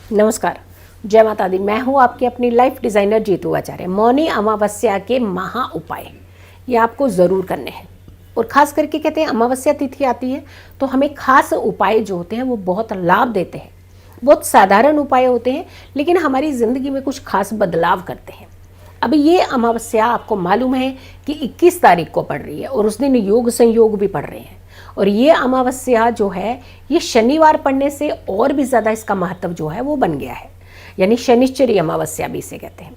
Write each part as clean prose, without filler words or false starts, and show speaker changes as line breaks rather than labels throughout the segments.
नमस्कार, जय माता दी। मैं हूँ आपकी अपनी लाइफ डिज़ाइनर जीतू आचार्य। मौनी अमावस्या के महा उपाय ये आपको ज़रूर करने हैं। और ख़ास करके कहते हैं अमावस्या तिथि आती है तो हमें खास उपाय जो होते हैं वो बहुत लाभ देते हैं। बहुत साधारण उपाय होते हैं लेकिन हमारी ज़िंदगी में कुछ खास बदलाव करते हैं। अब ये अमावस्या आपको मालूम है कि 21 तारीख को पड़ रही है और उस दिन योग संयोग भी पड़ रहे हैं। और ये अमावस्या जो है ये शनिवार पड़ने से और भी ज़्यादा इसका महत्व जो है वो बन गया है, यानी शनिश्चरी अमावस्या भी इसे कहते हैं।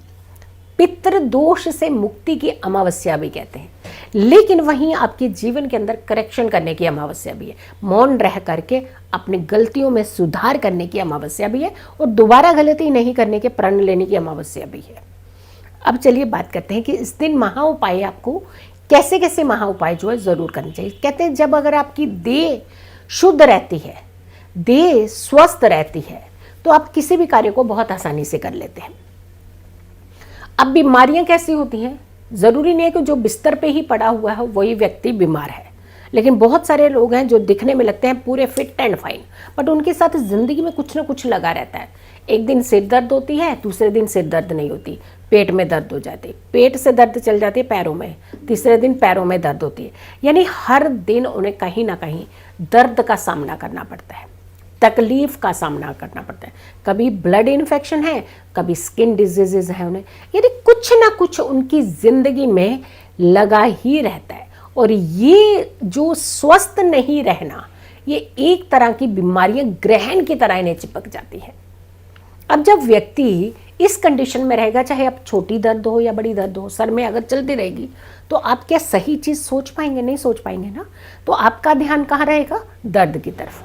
पितृ दोष से मुक्ति की अमावस्या भी कहते हैं, लेकिन वहीं आपके जीवन के अंदर करेक्शन करने की अमावस्या भी है। मौन रह करके अपनी गलतियों में सुधार करने की अमावस्या भी है और दोबारा गलती नहीं करने के प्रण लेने की अमावस्या भी है। अब चलिए बात करते हैं कि इस दिन महा उपाय आपको कैसे कैसे महा उपाय जो है ज़रूर करने चाहिए। कहते हैं जब अगर आपकी देह शुद्ध रहती है, देह स्वस्थ रहती है, तो आप किसी भी कार्य को बहुत आसानी से कर लेते हैं। अब बीमारियां कैसी होती हैं? ज़रूरी नहीं है कि जो बिस्तर पे ही पड़ा हुआ है वही व्यक्ति बीमार है, लेकिन बहुत सारे लोग हैं जो दिखने में लगते हैं पूरे फिट एंड फाइन, बट उनके साथ ज़िंदगी में कुछ ना कुछ लगा रहता है। एक दिन सिर दर्द होती है, दूसरे दिन सिर दर्द नहीं होती, पेट में दर्द हो जाती है, पेट से दर्द चल जाती है पैरों में, तीसरे दिन पैरों में दर्द होती है। यानी हर दिन उन्हें कहीं ना कहीं दर्द का सामना करना पड़ता है, तकलीफ का सामना करना पड़ता है। कभी ब्लड इन्फेक्शन है, कभी स्किन डिजीजेज है उन्हें, यानी कुछ ना कुछ उनकी ज़िंदगी में लगा ही रहता है। और ये जो स्वस्थ नहीं रहना, ये एक तरह की बीमारियां ग्रहण की तरह इन्हें चिपक जाती है। अब जब व्यक्ति इस कंडीशन में रहेगा, चाहे अब छोटी दर्द हो या बड़ी दर्द हो, सर में अगर चलती रहेगी, तो आप क्या सही चीज़ सोच पाएंगे? नहीं सोच पाएंगे ना। तो आपका ध्यान कहाँ रहेगा? दर्द की तरफ।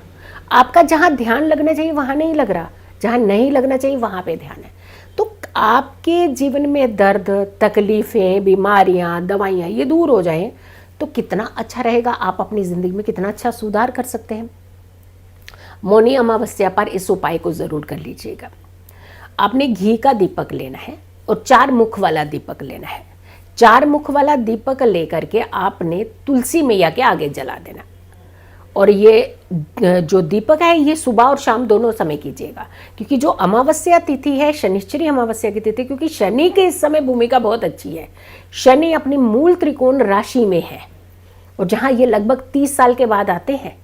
आपका जहाँ ध्यान लगना चाहिए वहाँ नहीं लग रहा, जहाँ नहीं लगना चाहिए वहाँ पे ध्यान है। तो आपके जीवन में दर्द, तकलीफ़ें, बीमारियाँ, दवाइयाँ ये दूर हो जाएं तो कितना अच्छा रहेगा। आप अपनी ज़िंदगी में कितना अच्छा सुधार कर सकते हैं। मौनी अमावस्या पर इस उपाय को ज़रूर कर लीजिएगा। आपने घी का दीपक लेना है और 4 मुख वाला दीपक लेना है। 4 मुख वाला दीपक लेकर के आपने तुलसी मैया के आगे जला देना। और ये जो दीपक है ये सुबह और शाम दोनों समय कीजिएगा, क्योंकि जो अमावस्या तिथि है शनिश्चरी अमावस्या की तिथि, क्योंकि शनि के इस समय भूमिका बहुत अच्छी है। शनि अपनी मूल त्रिकोण राशि में है और जहाँ ये लगभग 30 साल के बाद आते हैं।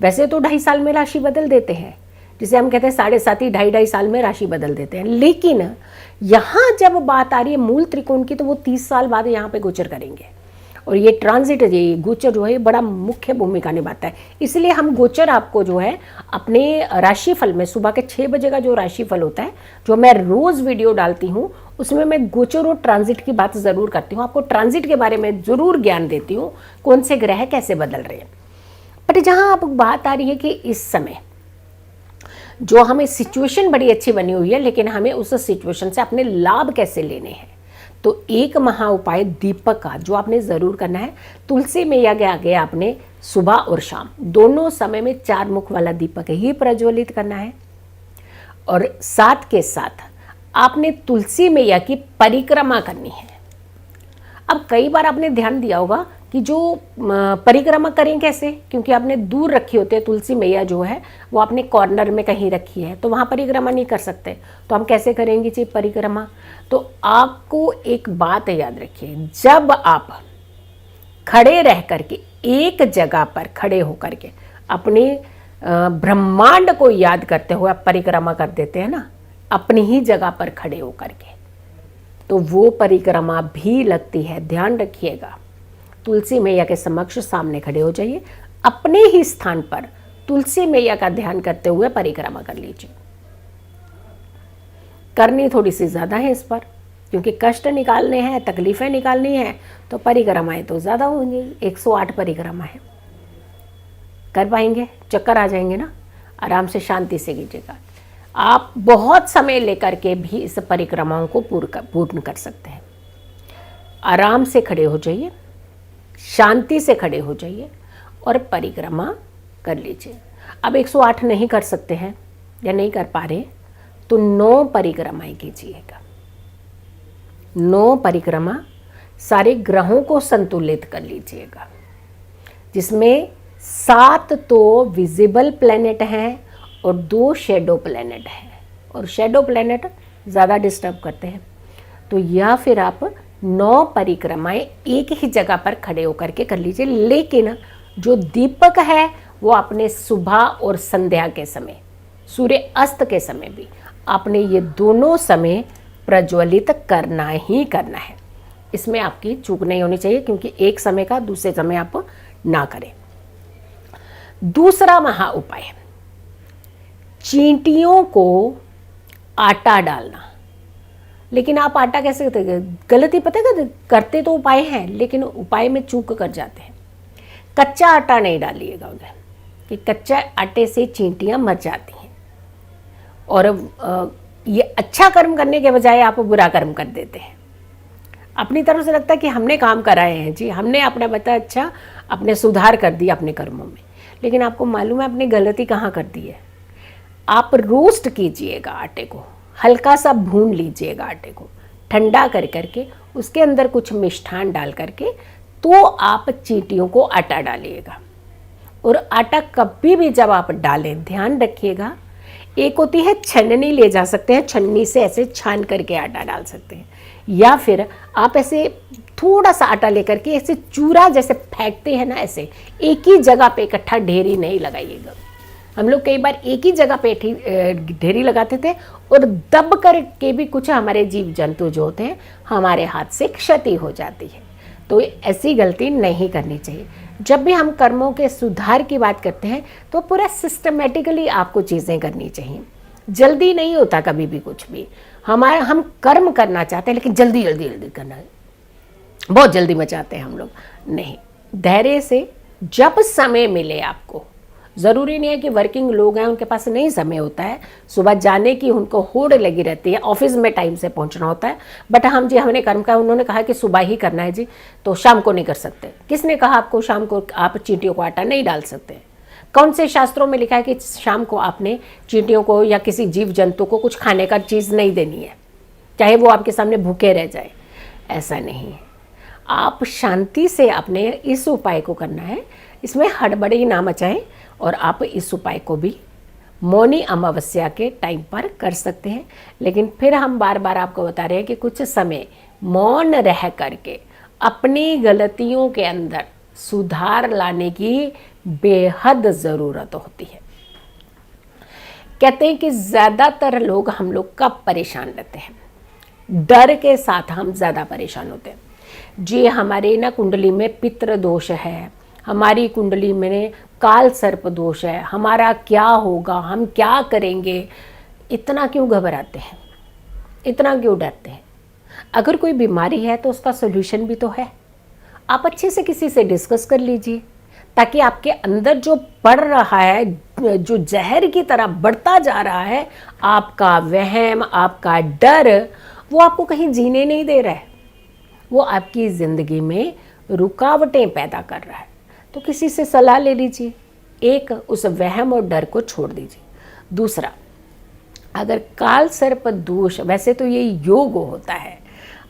वैसे तो 2.5 साल में राशि बदल देते हैं, जिसे हम कहते हैं 7.5 2.5 साल में राशि बदल देते हैं, लेकिन यहाँ जब बात आ रही है मूल त्रिकोण की तो वो 30 साल बाद यहाँ पे गोचर करेंगे। और ये ट्रांजिट, ये गोचर जो है बड़ा मुख्य भूमिका निभाता है। इसलिए हम गोचर आपको जो है अपने राशिफल में सुबह के 6 बजे का जो राशिफल होता है, जो मैं रोज़ वीडियो डालती हूँ, उसमें मैं गोचर और ट्रांजिट की बात ज़रूर करती हूँ। आपको ट्रांजिट के बारे में ज़रूर ज्ञान देती हूँ, कौन से ग्रह कैसे बदल रहे हैं। बट जहाँ अब बात आ रही है कि इस समय जो हमें सिचुएशन बड़ी अच्छी बनी हुई है, लेकिन हमें उस सिचुएशन से अपने लाभ कैसे लेने हैं, तो एक महा उपाय दीपक का जो आपने ज़रूर करना है, तुलसी मैया के आगे आपने सुबह और शाम दोनों समय में 4 मुख वाला दीपक ही प्रज्वलित करना है। और साथ के साथ आपने तुलसी मैया की परिक्रमा करनी है। अब कई बार आपने ध्यान दिया होगा कि जो परिक्रमा करें कैसे, क्योंकि आपने दूर रखी होती है तुलसी मैया जो है वो आपने कॉर्नर में कहीं रखी है, तो वहाँ परिक्रमा नहीं कर सकते, तो हम कैसे करेंगे जी परिक्रमा। तो आपको एक बात याद रखिए, जब आप खड़े रह करके एक जगह पर खड़े होकर के अपने ब्रह्मांड को याद करते हुए आप परिक्रमा कर देते हैं ना, अपनी ही जगह पर खड़े होकर के, तो वो परिक्रमा भी लगती है। ध्यान रखिएगा, तुलसी मैया के समक्ष सामने खड़े हो जाइए, अपने ही स्थान पर तुलसी मैया का ध्यान करते हुए परिक्रमा कर लीजिए। करनी थोड़ी सी ज़्यादा है इस पर, क्योंकि कष्ट निकालने हैं, तकलीफ़ें निकालनी है, तो परिक्रमाएं तो ज़्यादा होंगी। 108 परिक्रमा है, कर पाएंगे? चक्कर आ जाएंगे ना। आराम से शांति से कीजिएगा। आप बहुत समय लेकर के भी इस परिक्रमाओं को पूर्ण कर सकते हैं। आराम से खड़े हो जाइए, शांति से खड़े हो जाइए और परिक्रमा कर लीजिए। अब 108 नहीं कर सकते हैं या नहीं कर पा रहे, तो 9 परिक्रमाएं कीजिएगा। 9 परिक्रमा सारे ग्रहों को संतुलित कर लीजिएगा, जिसमें 7 तो विजिबल प्लैनेट हैं और 2 शेडो प्लैनेट हैं। और शैडो प्लैनेट ज़्यादा डिस्टर्ब करते हैं। तो या फिर आप 9 परिक्रमाएं एक ही जगह पर खड़े होकर के कर लीजिए, लेकिन जो दीपक है वो आपने सुबह और संध्या के समय, सूर्य अस्त के समय भी आपने ये दोनों समय प्रज्वलित करना ही करना है। इसमें आपकी चूक नहीं होनी चाहिए, क्योंकि एक समय का दूसरे समय आप ना करें। दूसरा महा उपाय, चींटियों को आटा डालना। लेकिन आप आटा कैसे करते हैं? गलती पता है, करते तो उपाय हैं लेकिन उपाय में चूक कर जाते हैं। कच्चा आटा नहीं डालिएगा उधर, कि कच्चा आटे से चींटियां मर जाती हैं, और ये अच्छा कर्म करने के बजाय आप बुरा कर्म कर देते हैं। अपनी तरफ से लगता है कि हमने काम कराए हैं जी, हमने अपना बता अच्छा अपने सुधार कर दिया अपने कर्मों में, लेकिन आपको मालूम है आपने गलती कहाँ कर दी है। आप रोस्ट कीजिएगा आटे को, हल्का सा भून लीजिएगा आटे को, ठंडा कर करके उसके अंदर कुछ मिष्ठान डाल करके तो आप चींटियों को आटा डालिएगा। और आटा कभी भी जब आप डालें ध्यान रखिएगा, एक होती है छन्नी, ले जा सकते हैं छन्नी से ऐसे छान करके आटा डाल सकते हैं, या फिर आप ऐसे थोड़ा सा आटा लेकर के ऐसे चूरा जैसे फेंकते हैं ना, ऐसे एक ही जगह पे इकट्ठा ढेरी नहीं लगाइएगा। हम लोग कई बार एक ही जगह पे ढेरी लगाते थे और दब कर के भी कुछ हमारे जीव जंतु जो होते हैं हमारे हाथ से क्षति हो जाती है। तो ऐसी गलती नहीं करनी चाहिए। जब भी हम कर्मों के सुधार की बात करते हैं तो पूरा सिस्टमेटिकली आपको चीज़ें करनी चाहिए। जल्दी नहीं होता कभी भी कुछ भी। हम कर्म करना चाहते हैं लेकिन जल्दी जल्दी जल्दी करना है, बहुत जल्दी मचाते हैं हम लोग। नहीं, धैर्य से जब समय मिले आपको, ज़रूरी नहीं है कि वर्किंग लोग हैं उनके पास नहीं समय होता है, सुबह जाने की उनको होड़ लगी रहती है, ऑफिस में टाइम से पहुंचना होता है, बट हम जी हमने कर्म का, उन्होंने कहा कि सुबह ही करना है जी, तो शाम को नहीं कर सकते। किसने कहा आपको शाम को आप चींटियों को आटा नहीं डाल सकते? कौन से शास्त्रों में लिखा है कि शाम को आपने चींटियों को या किसी जीव जंतु को कुछ खाने का चीज़ नहीं देनी है, चाहे वो आपके सामने भूखे रह जाए? ऐसा नहीं है। आप शांति से अपने इस उपाय को करना है, इसमें हड़बड़ी ना मचाएं, और आप इस उपाय को भी मौनी अमावस्या के टाइम पर कर सकते हैं। लेकिन फिर हम बार बार आपको बता रहे हैं कि कुछ समय मौन रह करके अपनी गलतियों के अंदर सुधार लाने की बेहद ज़रूरत होती है। कहते हैं कि ज़्यादातर लोग हम लोग कब परेशान रहते हैं? डर के साथ हम ज़्यादा परेशान होते हैं जी। हमारे ना कुंडली में पितृ दोष है, हमारी कुंडली में काल सर्प दोष है, हमारा क्या होगा, हम क्या करेंगे, इतना क्यों घबराते हैं, इतना क्यों डरते हैं? अगर कोई बीमारी है तो उसका सोल्यूशन भी तो है। आप अच्छे से किसी से डिस्कस कर लीजिए, ताकि आपके अंदर जो बढ़ रहा है, जो जहर की तरह बढ़ता जा रहा है, आपका वहम, आपका डर, वो आपको कहीं जीने नहीं दे रहा है, वो आपकी ज़िंदगी में रुकावटें पैदा कर रहा है। तो किसी से सलाह ले लीजिए, एक उस वहम और डर को छोड़ दीजिए। दूसरा, अगर काल सर्प दोष, वैसे तो ये योग होता है,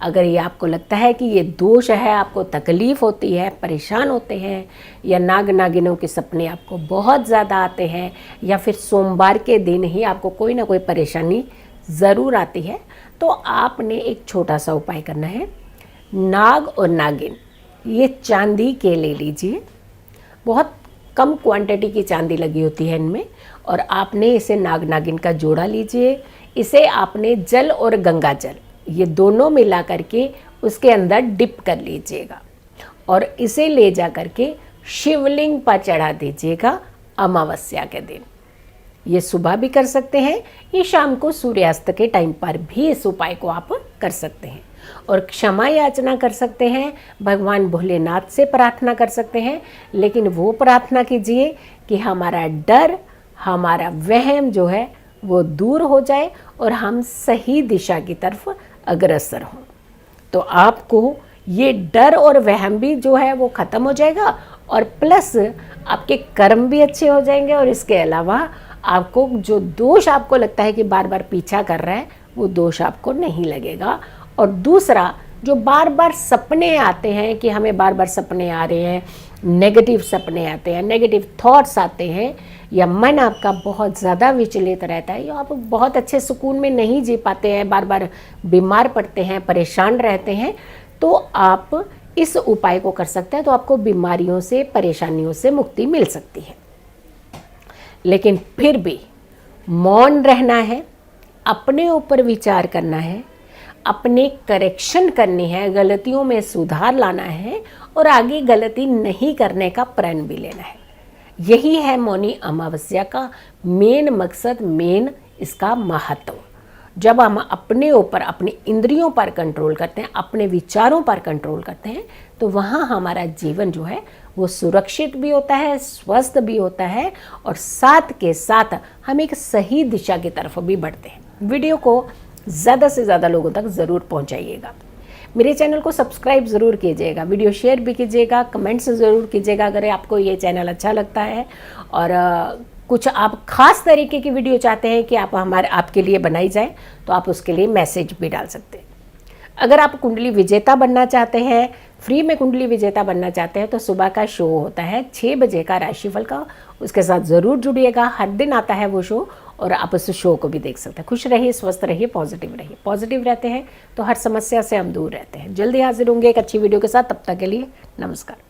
अगर ये आपको लगता है कि ये दोष है, आपको तकलीफ़ होती है, परेशान होते हैं, या नाग नागिनों के सपने आपको बहुत ज़्यादा आते हैं, या फिर सोमवार के दिन ही आपको कोई ना कोई परेशानी ज़रूर आती है, तो आपने एक छोटा सा उपाय करना है। नाग और नागिन ये चांदी के ले लीजिए, बहुत कम क्वांटिटी की चांदी लगी होती है इनमें, और आपने इसे नाग नागिन का जोड़ा लीजिए। इसे आपने जल और गंगा जल ये दोनों मिला करके उसके अंदर डिप कर लीजिएगा, और इसे ले जा करके शिवलिंग पर चढ़ा दीजिएगा अमावस्या के दिन। ये सुबह भी कर सकते हैं, ये शाम को सूर्यास्त के टाइम पर भी इस उपाय को आप कर सकते हैं। और क्षमा याचना कर सकते हैं, भगवान भोलेनाथ से प्रार्थना कर सकते हैं, लेकिन वो प्रार्थना कीजिए कि हमारा डर, हमारा वहम जो है वो दूर हो जाए और हम सही दिशा की तरफ अग्रसर हों। तो आपको ये डर और वहम भी जो है वो ख़त्म हो जाएगा, और प्लस आपके कर्म भी अच्छे हो जाएंगे, और इसके अलावा आपको जो दोष आपको लगता है कि बार बार पीछा कर रहा है, वो दोष आपको नहीं लगेगा। और दूसरा, जो बार बार सपने आते हैं कि हमें बार बार सपने आ रहे हैं, नेगेटिव सपने आते हैं, नेगेटिव थॉट्स आते हैं, या मन आपका बहुत ज़्यादा विचलित रहता है या आप बहुत अच्छे सुकून में नहीं जी पाते हैं, बार बार बीमार पड़ते हैं, परेशान रहते हैं, तो आप इस उपाय को कर सकते हैं, तो आपको बीमारियों से, परेशानियों से मुक्ति मिल सकती है। लेकिन फिर भी मौन रहना है, अपने ऊपर विचार करना है, अपने करेक्शन करनी है, गलतियों में सुधार लाना है और आगे गलती नहीं करने का प्रण भी लेना है। यही है मौनी अमावस्या का मेन मकसद, मेन इसका महत्व। जब हम अपने ऊपर, अपनी इंद्रियों पर कंट्रोल करते हैं, अपने विचारों पर कंट्रोल करते हैं, तो वहाँ हमारा जीवन जो है वो सुरक्षित भी होता है, स्वस्थ भी होता है और साथ के साथ हम एक सही दिशा की तरफ भी बढ़ते हैं। वीडियो को ज़्यादा से ज़्यादा लोगों तक ज़रूर पहुँचाइएगा। मेरे चैनल को सब्सक्राइब ज़रूर कीजिएगा, वीडियो शेयर भी कीजिएगा, कमेंट्स ज़रूर कीजिएगा अगर आपको ये चैनल अच्छा लगता है और कुछ आप ख़ास तरीके की वीडियो चाहते हैं कि आपके लिए बनाई जाए, तो आप उसके लिए मैसेज भी डाल सकते हैं। अगर आप कुंडली विजेता बनना चाहते हैं, फ्री में कुंडली विजेता बनना चाहते हैं, तो सुबह का शो होता है 6 बजे का राशिफल का, उसके साथ ज़रूर जुड़िएगा। हर दिन आता है वो शो और आप उस शो को भी देख सकते हैं। खुश रहिए, स्वस्थ रहिए, पॉजिटिव रहिए। पॉजिटिव रहते हैं तो हर समस्या से हम दूर रहते हैं। जल्दी हाजिर होंगे एक अच्छी वीडियो के साथ, तब तक के लिए नमस्कार।